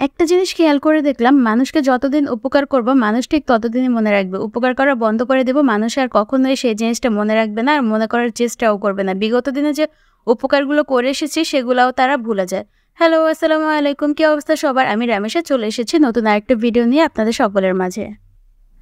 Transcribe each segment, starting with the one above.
একটা জিনিস খেয়াল করে দেখলাম, মানুষকে যতদিন উপকার করব মানুষ ঠিক ততদিনই মনে রাখবে। উপকার করা বন্ধ করে দেব, মানুষ আর কখনোই সেই জিনিসটা মনে রাখবে না আর মনে করার চেষ্টাও করবে না। বিগত দিনে যে উপকারগুলো করে এসেছি সেগুলাও তারা ভুলে যায়। হ্যালো, আসসালামু আলাইকুম। কি অবস্থা সবার? আমি রামেশা চলে এসেছি নতুন আরেকটা ভিডিও নিয়ে আপনাদের সকলের মাঝে।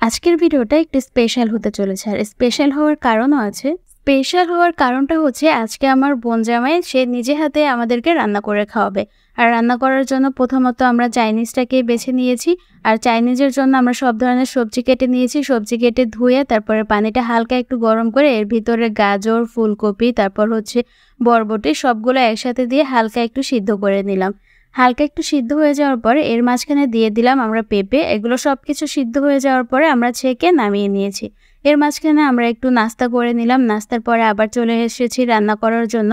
আজকের ভিডিওটা একটু স্পেশাল হতে চলেছে আর স্পেশাল হওয়ার কারণও আছে। স্পেশাল হওয়ার কারণটা হচ্ছে আজকে আমার বোন জামাই সে নিজে হাতে আমাদেরকে রান্না করে খাওয়াবে। আর রান্না করার জন্য প্রথমত আমরা চাইনিজটাকে বেছে নিয়েছি। আর চাইনিজের জন্য আমরা সব ধরনের সবজি কেটে নিয়েছি। সবজি কেটে ধুয়ে তারপরে পানিটা হালকা একটু গরম করে এর ভিতরে গাজর, ফুলকপি, তারপর হচ্ছে বরবটি সবগুলো একসাথে দিয়ে হালকা একটু সিদ্ধ করে নিলাম। হালকা একটু সিদ্ধ হয়ে যাওয়ার পরে এর মাঝখানে দিয়ে দিলাম আমরা পেঁপে। এগুলো সব কিছু সিদ্ধ হয়ে যাওয়ার পরে আমরা ছেঁকে নামিয়ে নিয়েছি। এর মাঝখানে আমরা একটু নাস্তা করে নিলাম। নাস্তার পরে আবার চলে এসেছি রান্না করার জন্য।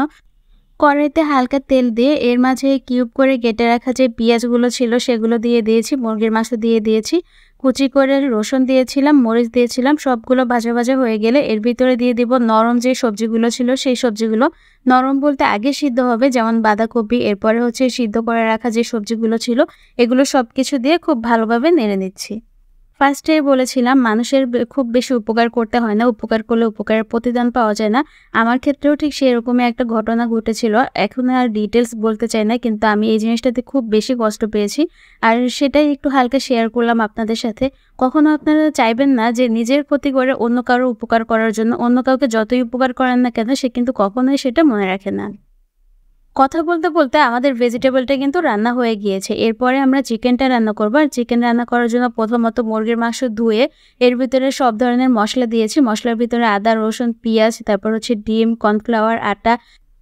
কড়াইতে হালকা তেল দিয়ে এর মাঝে কিউব করে কেটে রাখা যে পেঁয়াজগুলো ছিল সেগুলো দিয়ে দিয়েছি, মুরগির মাংস দিয়ে দিয়েছি, কুচি করে রসুন দিয়েছিলাম, মরিচ দিয়েছিলাম। সবগুলো ভাজা ভাজা হয়ে গেলে এর ভিতরে দিয়ে দিব নরম যে সবজিগুলো ছিল সেই সবজিগুলো। নরম বলতে আগে সিদ্ধ হবে, যেমন বাঁধাকপি, এরপরে হচ্ছে সিদ্ধ করে রাখা যে সবজিগুলো ছিল এগুলো সব কিছু দিয়ে খুব ভালোভাবে নেড়ে নিচ্ছি। ফার্স্টে বলেছিলাম মানুষের খুব বেশি উপকার করতে হয় না, উপকার করলে উপকারের প্রতিদান পাওয়া যায় না। আমার ক্ষেত্রেও ঠিক সেরকমই একটা ঘটনা ঘটেছিল। এখন আর ডিটেলস বলতে চাই না, কিন্তু আমি এই জিনিসটাতে খুব বেশি কষ্ট পেয়েছি আর সেটাই একটু হালকা শেয়ার করলাম আপনাদের সাথে। কখনো আপনারা চাইবেন না যে নিজের ক্ষতি করে অন্য কারো উপকার করার জন্য। অন্য কাউকে যতই উপকার করেন না কেন সে কিন্তু কখনোই সেটা মনে রাখে না। কথা বলতে বলতে আমাদের ভেজিটেবলটা কিন্তু রান্না হয়ে গিয়েছে। এরপরে আমরা চিকেনটা রান্না করব। আর চিকেন রান্না করার জন্য প্রথমত মুরগির মাংস ধুয়ে এর ভিতরে সব ধরনের মশলা দিয়েছি। মশলার ভিতরে আদা, রসুন, পেঁয়াজ, তারপর হচ্ছে ডিম, কর্নফ্লাওয়ার, আটা,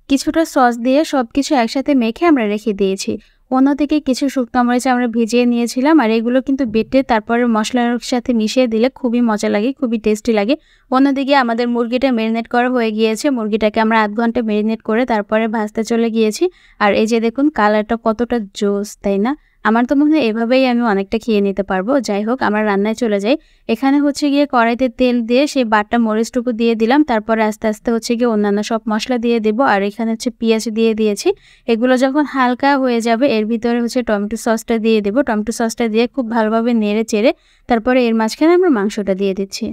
কিছুটা সস দিয়ে সবকিছু একসাথে মেখে আমরা রেখে দিয়েছি। অন্যদিকে কিছু শুকনো মরিচ আমরা ভিজিয়ে নিয়েছিলাম আর এগুলো কিন্তু বেটে তারপরে মশলার সাথে মিশিয়ে দিলে খুবই মজা লাগে, খুবই টেস্টি লাগে। অন্যদিকে আমাদের মুরগিটা ম্যারিনেট করা হয়ে গিয়েছে। মুরগিটাকে আমরা আধ ঘন্টা ম্যারিনেট করে তারপরে ভাজতে চলে গিয়েছি। আর এই যে দেখুন কালারটা কতটা জোস, তাই না? আমার তো মনে হয় এভাবেই আমি অনেকটা খেয়ে নিতে পারবো। যাই হোক, আমরা রান্নায় চলে যাই। এখানে হচ্ছে গিয়ে কড়াইতে তেল দিয়ে সেই বাটা মরিচটুকু দিয়ে দিলাম। তারপরে আস্তে আস্তে হচ্ছে গিয়ে অন্যান্য সব মশলা দিয়ে দেবো। আর এখানে হচ্ছে পেঁয়াজ দিয়ে দিয়েছি। এগুলো যখন হালকা হয়ে যাবে এর ভিতরে হচ্ছে টমেটো সসটা দিয়ে দেবো। টমেটো সসটা দিয়ে খুব ভালোভাবে নেড়ে চেড়ে তারপরে এর মাঝখানে আমরা মাংসটা দিয়ে দিচ্ছি।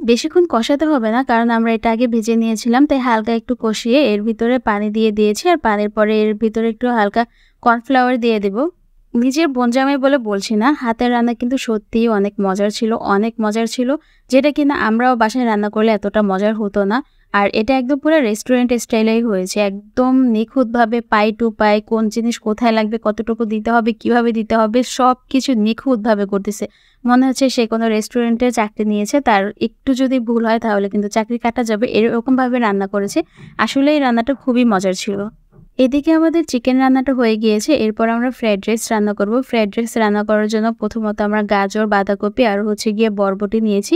বেশিক্ষণ কষাতে হবে না, কারণ আমরা এটা আগে ভেজে নিয়েছিলাম, তাই হালকা একটু কষিয়ে এর ভিতরে পানি দিয়ে দিয়েছি। আর পানির পরে এর ভিতরে একটু হালকা কর্নফ্লাওয়ার দিয়ে দেবো। নিজের বোন জামাই বলে বলছি না, হাতের রান্না কিন্তু সত্যিই অনেক মজার ছিল, অনেক মজার ছিল, যেটা কিনা আমরাও বাসায় রান্না করলে এতটা মজার হতো না। আর এটা একদম পুরো রেস্টুরেন্ট স্টাইলেই হয়েছে, একদম নিখুঁতভাবে পাই টু পাই কোন জিনিস কোথায় লাগবে, কতটুকু দিতে হবে, কিভাবে দিতে হবে, সব কিছু নিখুঁতভাবে করতেছে। মনে হচ্ছে সে কোনো রেস্টুরেন্টে চাকরি নিয়েছে, তার একটু যদি ভুল হয় তাহলে কিন্তু চাকরি কাটা যাবে, এরকমভাবে রান্না করেছে। আসলে এই রান্নাটা খুবই মজার ছিল। এদিকে আমাদের চিকেন রান্নাটা হয়ে গিয়েছে। এরপর আমরা ফ্রাইড রাইস রান্না করব। ফ্রাইড রাইস রান্না করার জন্য প্রথমত আমরা গাজর, বাঁধাকপি আর হচ্ছে গিয়ে বরবটি নিয়েছি।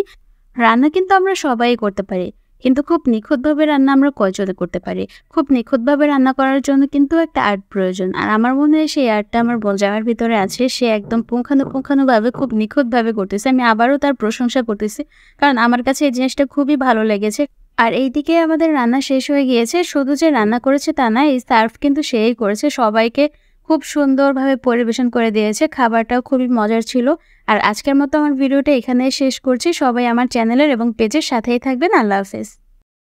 রান্না কিন্তু আমরা সবাই করতে পারি, কিন্তু খুব নিখুঁতভাবে রান্না আমরা কয়জনে করতে পারি? খুব নিখুঁতভাবে রান্না করার জন্য কিন্তু একটা আর্ট প্রয়োজন। আর আমার মনে হয় সেই আর্টটা আমার জামার ভিতরে আছে। সে একদম পুঙ্খানুপুঙ্খানুভাবে খুব নিখুঁতভাবে করতেছে। আমি আবারও তার প্রশংসা করতেছি, কারণ আমার কাছে এই জিনিসটা খুবই ভালো লেগেছে। আর এইদিকে আমাদের রান্না শেষ হয়ে গিয়েছে। শুধু যে রান্না করেছে তা না, এই সার্ভ কিন্তু সেই করেছে, সবাইকে খুব সুন্দরভাবে পরিবেশন করে দিয়েছে। খাবারটাও খুবই মজার ছিল। আর আজকের মতো আমার ভিডিওটা এখানেই শেষ করছি। সবাই আমার চ্যানেলের এবং পেজের সাথেই থাকবেন। আল্লাহ হাফেজ।